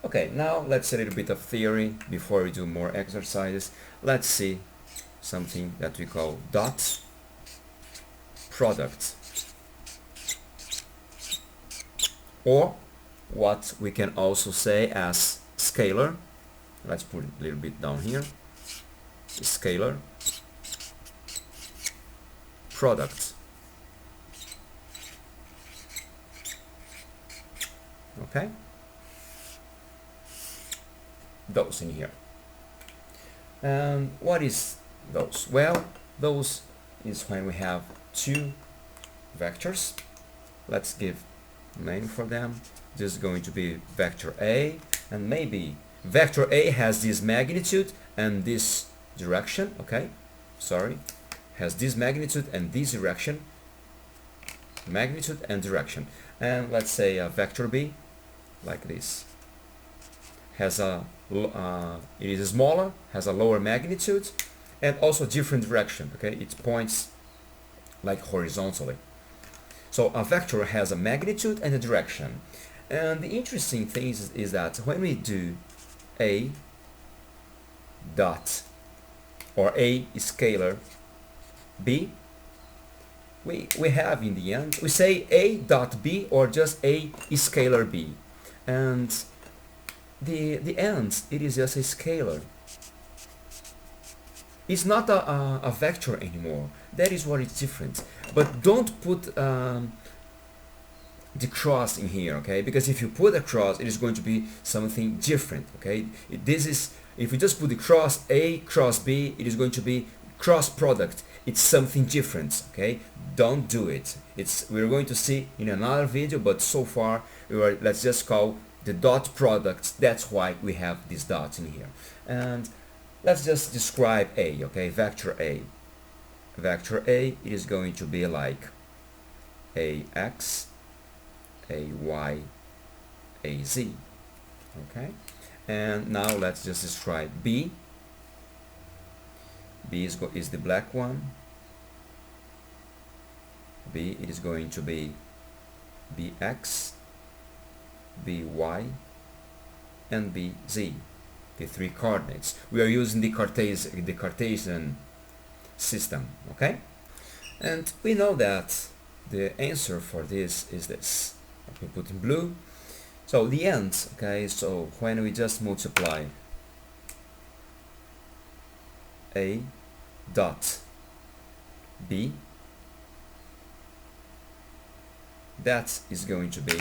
Okay, now let's see a little bit of theory before we do more exercises. Let's see something that we call dot product, or what we can also say as scalar. Let's put it a little bit down here. Scalar product. Okay, those in here. And what is those? Well, those is when we have two vectors. Let's give a name for them. This is going to be vector A, and maybe vector A has this magnitude and this direction. Okay, sorry, has this magnitude and this direction, magnitude and direction. And let's say vector B, like this, has a it is smaller, has a lower magnitude, and also different direction. Okay, it points like horizontally. So a vector has a magnitude and a direction. And the interesting thing is that when we do a dot or a scalar b, we have in the end, we say a dot b or just a scalar b, and the end, it is just a scalar. It's not a vector anymore. That is what is different. But don't put the cross in here, okay? Because if you put a cross, it is going to be something different, okay? This is, if you just put the cross A cross B, it is going to be cross product. It's something different, okay? Don't do it. We're going to see in another video, but so far let's just call the dot product. That's why we have this dot in here. And let's just describe A, okay? Vector A. Vector A, it is going to be like AX, AY, AZ, okay? And now let's just describe B. B is the black one. B, it is going to be BX, BY, and BZ, the three coordinates. We are using the Cartesian system, okay? And we know that the answer for this is this. Let me put in blue. So the end, okay, so when we just multiply A dot B, that is going to be,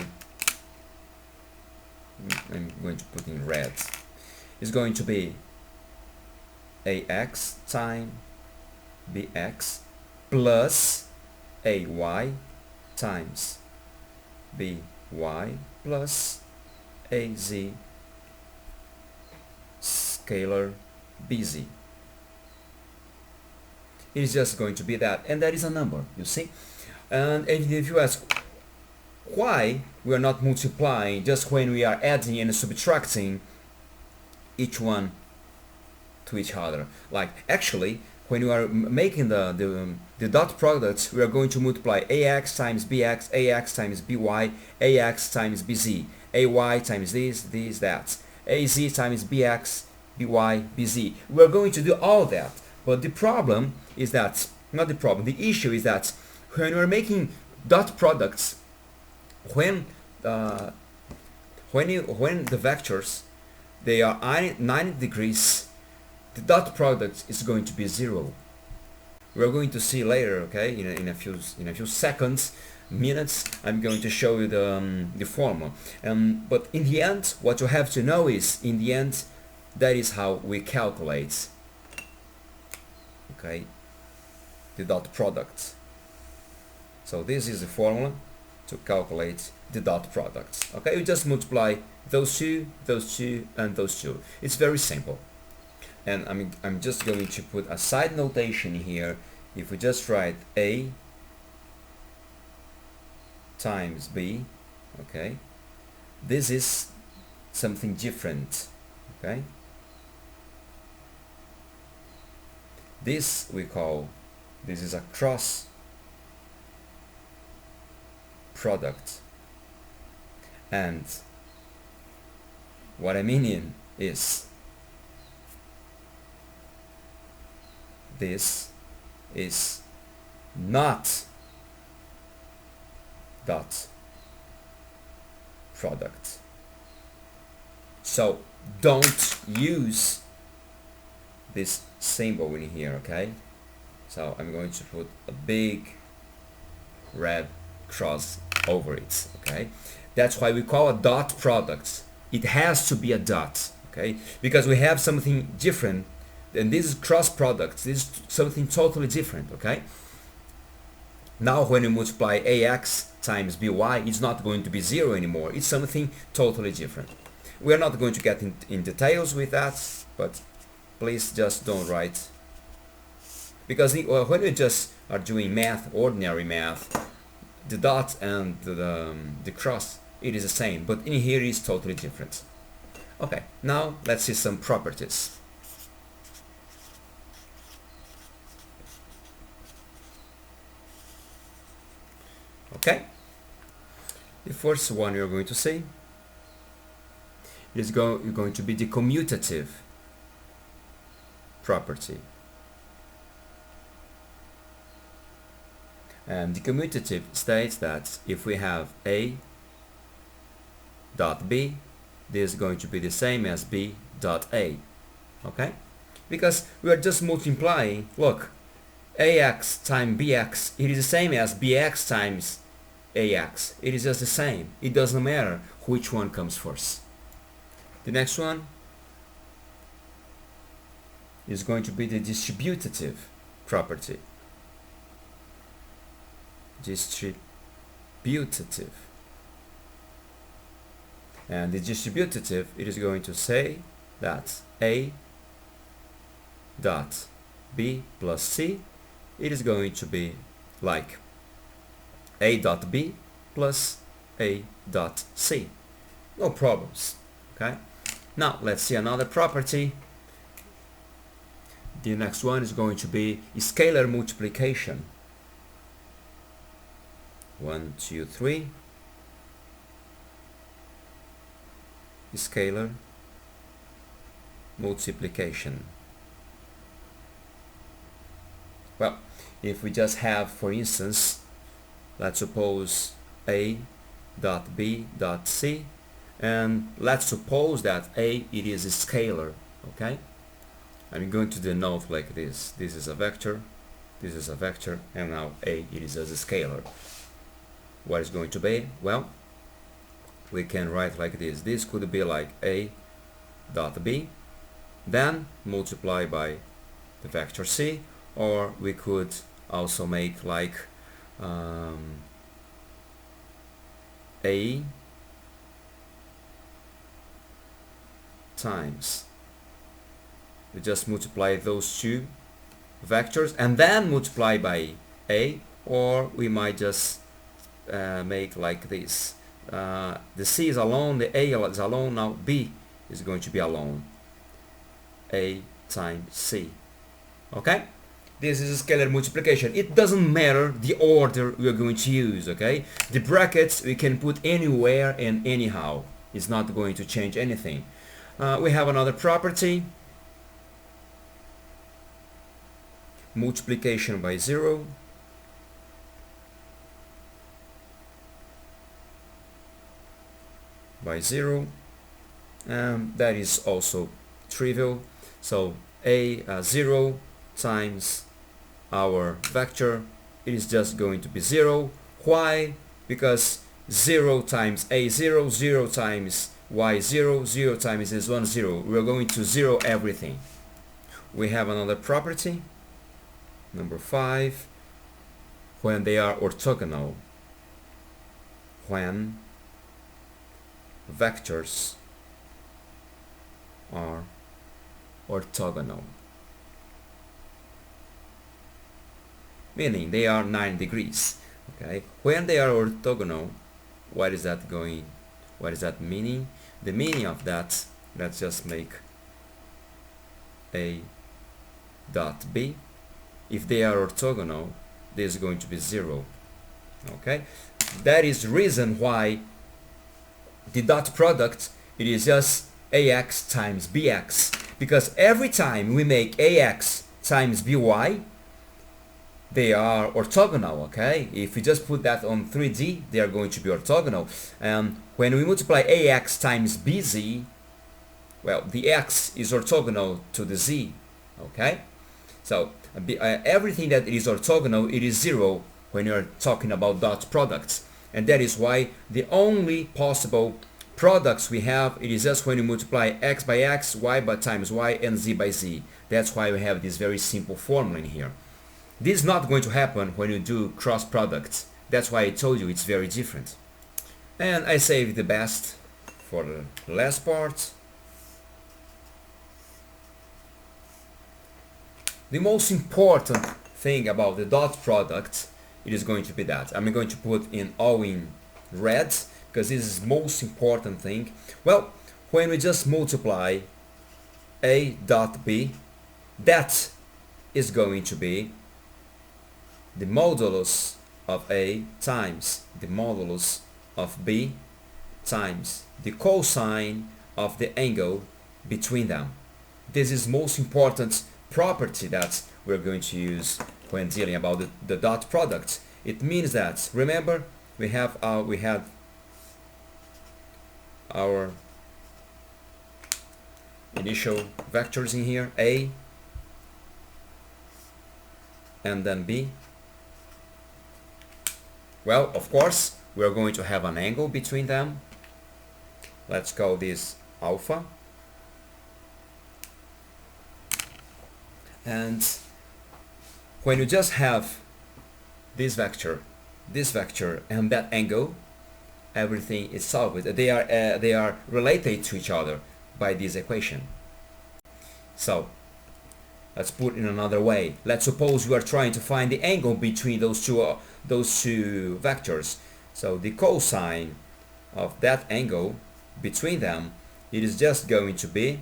I'm going to put in red, is going to be AX times BX plus AY times BY plus AZ scalar BZ. It is just going to be that, and that is a number, you see. And if you ask why we are not multiplying just when we are adding and subtracting each one to each other, like actually when you are making the dot products, we are going to multiply AX times BX, AX times BY, AX times BZ, AY times this, that, AZ times BX, BY, BZ. We are going to do all that, but the problem is that, not the problem, the issue is that when we are making dot products, when the vectors, they are 90 degrees, the dot product is going to be 0. We're going to see later, okay, in a few seconds, minutes, I'm going to show you the formula. But in the end, what you have to know is, in the end, that is how we calculate, okay, the dot product. So this is the formula to calculate the dot products. Okay, you just multiply those two, and those two. It's very simple. And I'm just going to put a side notation here. If we just write A times B, okay, this is something different, okay. This we call, this is a cross product, and What I mean is this is not dot product. So don't use this symbol in here, okay? So I'm going to put a big red cross over it, okay? That's why we call a dot product. It has to be a dot, okay? Because we have something different, and this is cross products. This is something totally different, okay? Now when you multiply ax times by, it's not going to be 0 anymore. It's something totally different. We are not going to get in details with that, but please just don't write. Because when you just are doing math, ordinary math, the dot and the cross, it is the same, but in here it is totally different. Okay, now let's see some properties. Okay, the first one you're going to see is going to be the commutative property. And the commutative states that if we have A dot B, this is going to be the same as B dot A. Okay? Because we are just multiplying, look, AX times BX, it is the same as BX times AX. It is just the same. It doesn't matter which one comes first. The next one is going to be the distributive property. Distributive. And the distributive, it is going to say that A dot B plus C, it is going to be like A dot B plus A dot C. No problems. Okay. Now let's see another property. The next one is going to be scalar multiplication. 1, 2, 3. Scalar multiplication. Well, if we just have, for instance, let's suppose A dot B dot C, and let's suppose that A, it is a scalar, okay? I'm going to denote like this. This is a vector, this is a vector, and now A, it is as a scalar. What is going to be? Well, we can write like this. This could be like A dot B, then multiply by the vector C, or we could also make like A times, we just multiply those two vectors and then multiply by A, or we might just make like this. The C is alone, the A is alone, now B is going to be alone. A times C. Okay? This is a scalar multiplication. It doesn't matter the order we are going to use, okay? The brackets we can put anywhere and anyhow. It's not going to change anything. We have another property. Multiplication by 0. By 0. That is also trivial. So A 0 times our vector, it is just going to be 0. Why? Because 0 times A 0, 0 times Y 0, 0 times is 1 0. We are going to 0 everything. We have another property, number 5, when they are orthogonal. When vectors are orthogonal, meaning they are 9 degrees. Okay, when they are orthogonal, what is that meaning? The meaning of that, let's just make A dot B. If they are orthogonal, this is going to be 0. Okay, that is the reason why the dot product, it is just ax times bx, because every time we make ax times by, they are orthogonal, okay? If we just put that on 3D, they are going to be orthogonal. And when we multiply ax times bz, well, the x is orthogonal to the z, okay? So everything that is orthogonal, it is 0 when you're talking about dot products. And that is why the only possible products we have, it is just when you multiply x by x, y by times y, and z by z. That's why we have this very simple formula in here. This is not going to happen when you do cross products. That's why I told you it's very different. And I saved the best for the last part. The most important thing about the dot product, it is going to be that. I'm going to put in all in red because this is the most important thing. Well, when we just multiply a dot b, that is going to be the modulus of a times the modulus of b times the cosine of the angle between them. This is most important property that we're going to use when dealing about the dot product. It means that, remember, we had our initial vectors in here, a and then b. Well, of course, we're going to have an angle between them. Let's call this alpha. And when you just have this vector, and that angle, everything is solved. They are related to each other by this equation. So let's put it in another way. Let's suppose we are trying to find the angle between those two vectors. So the cosine of that angle between them, it is just going to be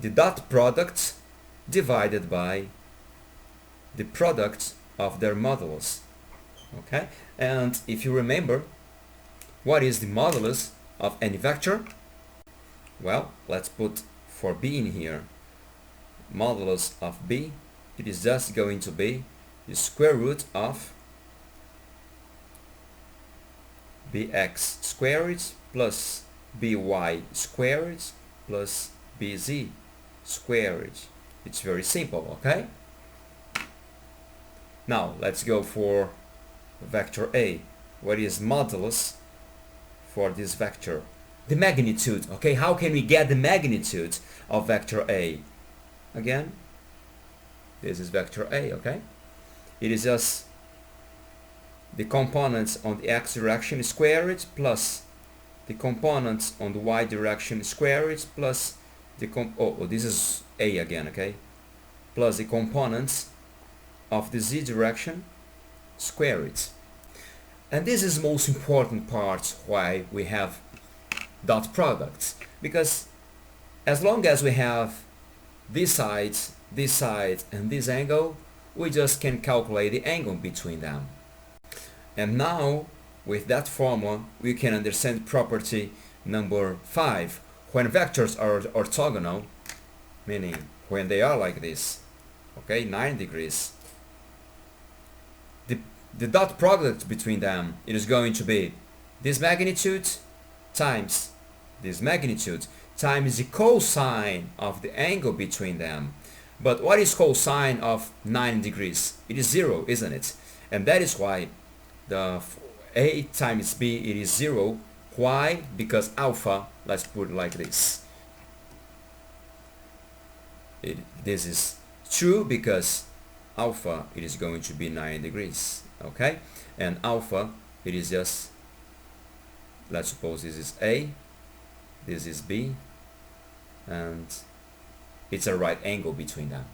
the dot product divided by the product of their modulus. Okay? And if you remember, what is the modulus of any vector? Well, let's put for b in here. Modulus of b, it is just going to be the square root of bx squared plus by squared plus bz squared. It's very simple, okay? Now let's go for vector a. What is modulus for this vector? The magnitude, okay? How can we get the magnitude of vector a? Again, this is vector a, okay? It is just the components on the x direction squared plus the components on the y direction squared plus the this is a again, okay? Plus the components of the z direction squared. And this is the most important part why we have dot products, because as long as we have this side, and this angle, we just can calculate the angle between them. And now with that formula we can understand property number 5. When vectors are orthogonal, meaning when they are like this, okay, 9 degrees, the dot product between them, it is going to be this magnitude times this magnitude times the cosine of the angle between them. But what is cosine of 9 degrees? It is 0, isn't it? And that is why the a times b, it is 0. Why? Because alpha, let's put it like this. This is true because alpha, it is going to be 9 degrees, okay? And alpha, it is just, let's suppose this is a, this is b, and it's a right angle between them.